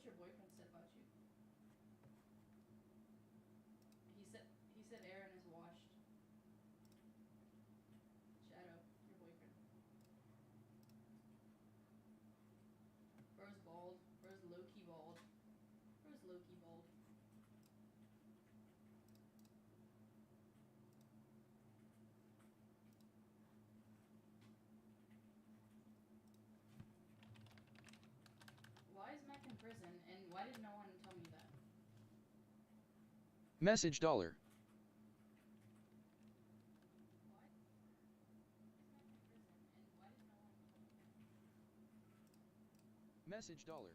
your boyfriend said about you? He said Aaron is washed. Shadow, your boyfriend. Bro's bald. Bro's low-key bald. Bro's low-key bald. Why is Mac in prison, and why did no one tell me that? Message dollar. Why is Mac in prison, and why did no one tell me that? Message dollar.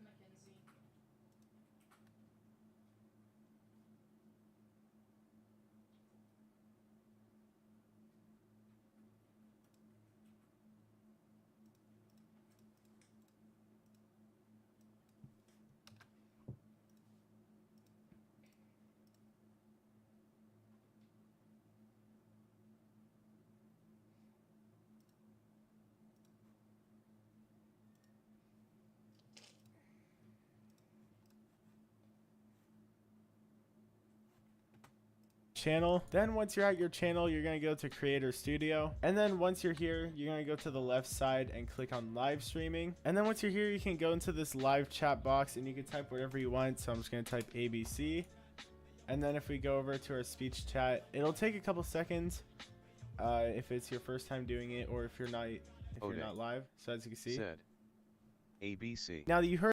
Mackenzie. Channel. Then once you're at your channel, you're going to go to Creator Studio, and then once you're here, you're going to go to the left side and click on live streaming. And then once you're here, you can go into this live chat box and you can type whatever you want. So I'm just going to type ABC, and then if we go over to our speech chat, it'll take a couple seconds if it's your first time doing it, or if you're not live. So as you can see, said ABC. now that you heard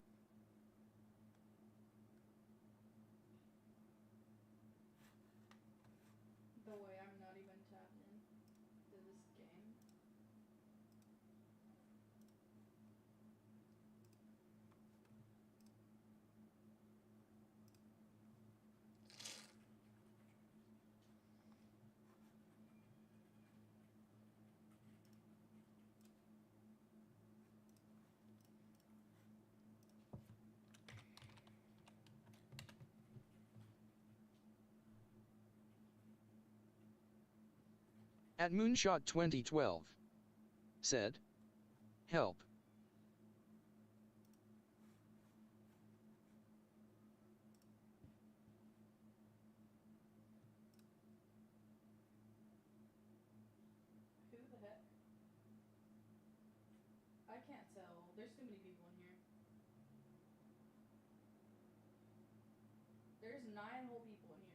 The way I'm not even tapped in to this game. At Moonshot 2012. Said. Help. Who the heck? I can't tell. There's too many people in here. There's 9 whole people in here.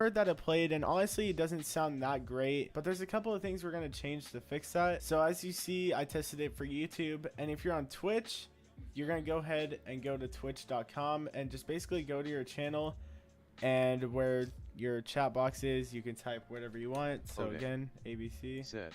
heard that it played, and honestly it doesn't sound that great, but there's a couple of things we're going to change to fix that. So as you see, I tested it for YouTube, and if you're on Twitch, you're going to go ahead and go to twitch.com and just basically go to your channel, and where your chat box is, you can type whatever you want. So again, ABC said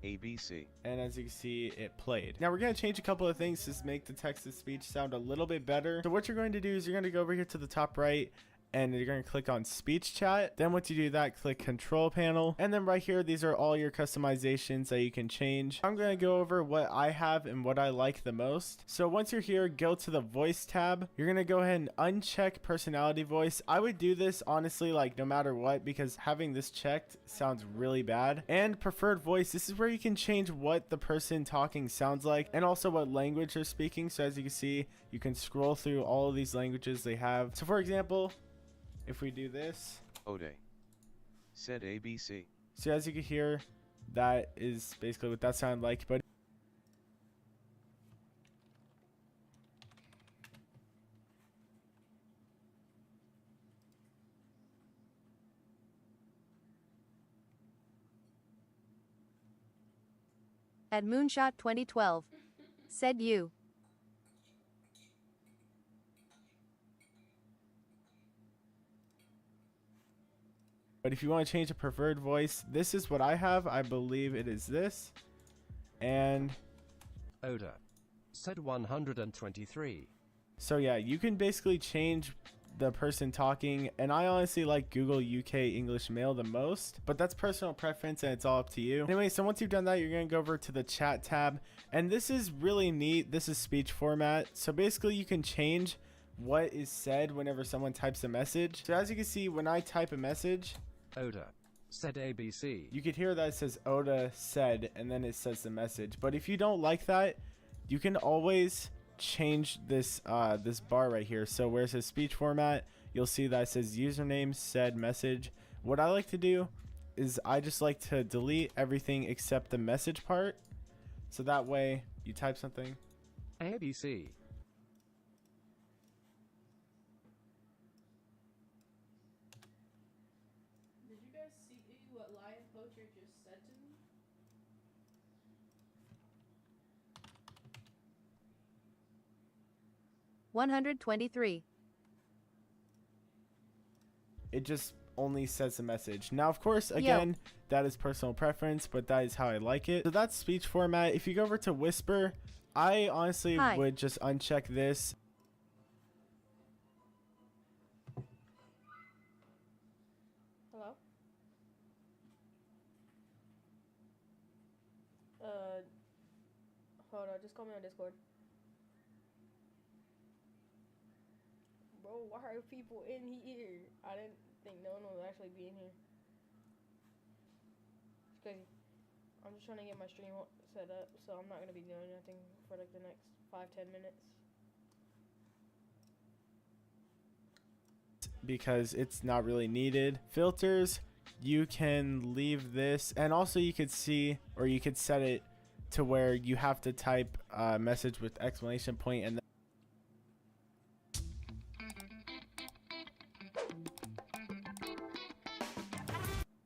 ABC, and as you can see, it played. Now we're going to change a couple of things to make the text to speech sound a little bit better. So what you're going to do is you're going to go over here to the top right, and you're going to click on speech chat. Then once you do that, click control panel, and then right here, these are all your customizations that you can change. I'm going to go over what I have and what I like the most. So once you're here, go to the voice tab. You're going to go ahead and uncheck personality voice. I would do this honestly, like no matter what, because having this checked sounds really bad. And preferred voice, this is where you can change what the person talking sounds like and also what language they're speaking. So as you can see, you can scroll through all of these languages they have. So for example, if we do this, Ode said ABC. so as you can hear, that is basically what that sounded like. But At Moonshot 2012. Said you. But if you want to change a preferred voice, this is what I have. I believe it is this. And Odor. Said 123. so yeah, you can basically change the person talking, and I honestly like Google UK English Mail the most, but that's personal preference and it's all up to you. Anyway, so once you've done that, you're going to go over to the chat tab, and this is really neat. This is speech format. So basically you can change what is said whenever someone types a message. So as you can see, when I type a message, Odor. Said ABC. you could hear that it says Oda said, and then it says the message. But if you don't like that, you can always change this this bar right here. So where it says speech format, you'll see that it says username said message. What I like to do is I just like to delete everything except the message part, so that way you type something. ABC. Did you guys see what Lion Poacher just said to me? $123. It just only says the message. Now, of course, again, that is personal preference, but that is how I like it. So that's speech format. If you go over to Whisper, I honestly Hi. would just uncheck this. Hello? Hold on, just call me on Discord. Bro, why are people in here? I didn't think no one would actually be in here. It's crazy. I'm just trying to get my stream set up, so I'm not gonna be doing anything for like the next 5-10 minutes. Because it's not really needed. Filters, you can leave this, and also you could see, or you could set it to where you have to type a message with exclamation point, and then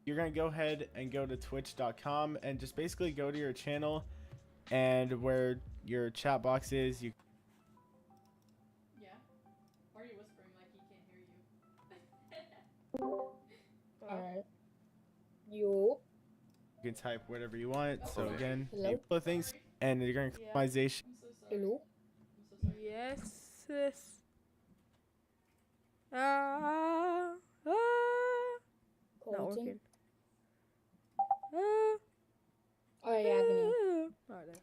you're gonna go ahead and go to twitch.com and just basically go to your channel, and where your chat box is, you Yeah? Why are you whispering like he can't hear you? Alright. You. can type whatever you want. So Okay. again, Hello? you put things, and you're gonna Yeah. customization. I'm so sorry. Hello. I'm so sorry. Yes, sis. Not Colton. working. Oh yeah, I can hear. Alright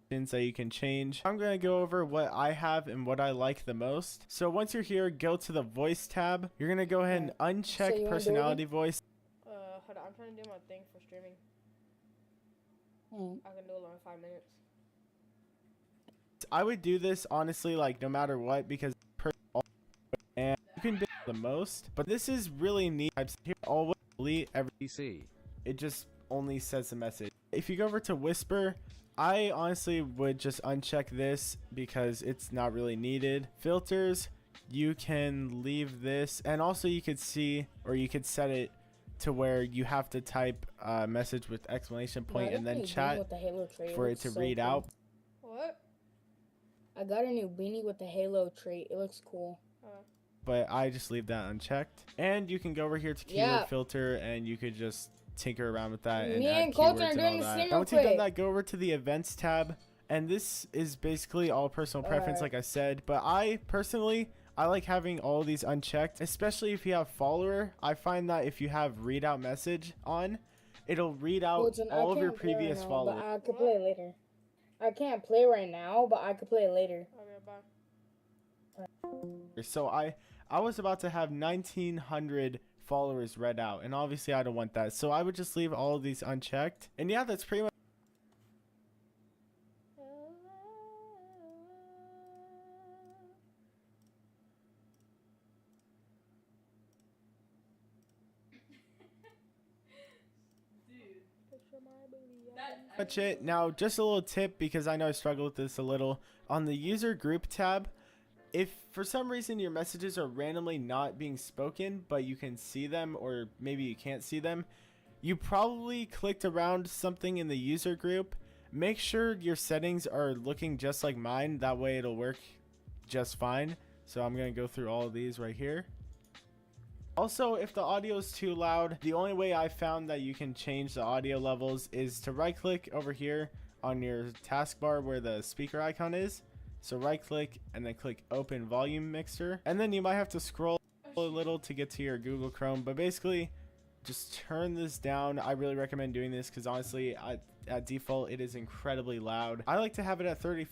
then. That you can change. I'm going to go over what I have and what I like the most. So once you're here, go to the voice tab. You're going to go ahead and So uncheck you wanna do it personality voice. Hold on, I'm trying to do my thing for streaming. Hmm. I can do it in 5 minutes. I would do this honestly, like no matter what, because and you can do the most, but this is really neat. Types here, always delete every, ABC. it just only says the message. If you go over to Whisper, I honestly would just uncheck this because it's not really needed. Filters, you can leave this, and also you could see, or you could set it to where you have to type a message with exclamation point and then chat with the Halo trait. for it looks to so read cool. out. What? I got a new beanie with the Halo trait. It looks cool. But I just leave that unchecked. And you can go over here to keyword Yeah. filter, and you could just tinker around with that and Me add and Colton keywords are and doing all the that. stream And real once you've done quick. that, go over to the events tab, and this is basically all personal preference, Alright. like I said. But I personally, I like having all these unchecked, especially if you have follower. I find that if you have readout message on, it'll read out Colton, I all of your can't play right previous now, followers. But I could play later. I can't play right now, but I could play later. Okay, bye. So I was about to have 1900 followers read out, and obviously I don't want that, so I would just leave all of these unchecked. And yeah, that's pretty much Dude, it. Now just a little tip, because I know I struggle with this a little. On the user group tab, if for some reason your messages are randomly not being spoken but you can see them, or maybe you can't see them, you probably clicked around something in the user group. Make sure your settings are looking just like mine, that way it'll work just fine. So I'm gonna go through all of these right here. Also, if the audio is too loud, the only way I found that you can change the audio levels is to right click over here on your taskbar where the speaker icon is. So right click and then click open volume mixer, and then you might have to scroll a little to get to your Google Chrome, but basically just turn this down. I really recommend doing this because honestly at default it is incredibly loud. I like to have it at 30.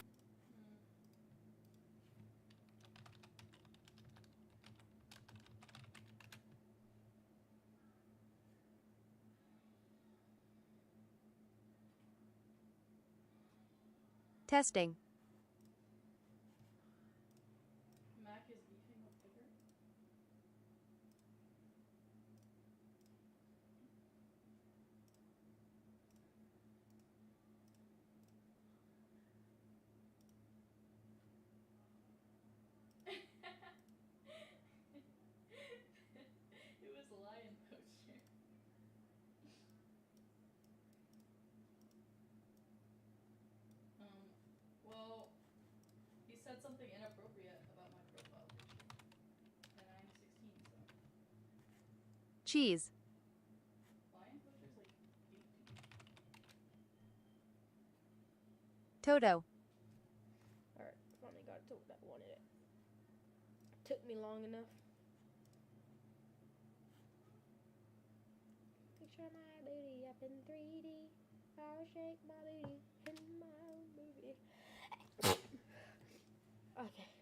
Testing. Mac is beefing up bigger. It was a lion poster. Well, he said something inappropriate about my profile picture, and I'm 16, so Cheese. lion poster's like 18. Toto. Alright, finally got to that wanted it. Took me long enough. Picture my booty up in 3D. I'll shake my booty in my own movie. Okay.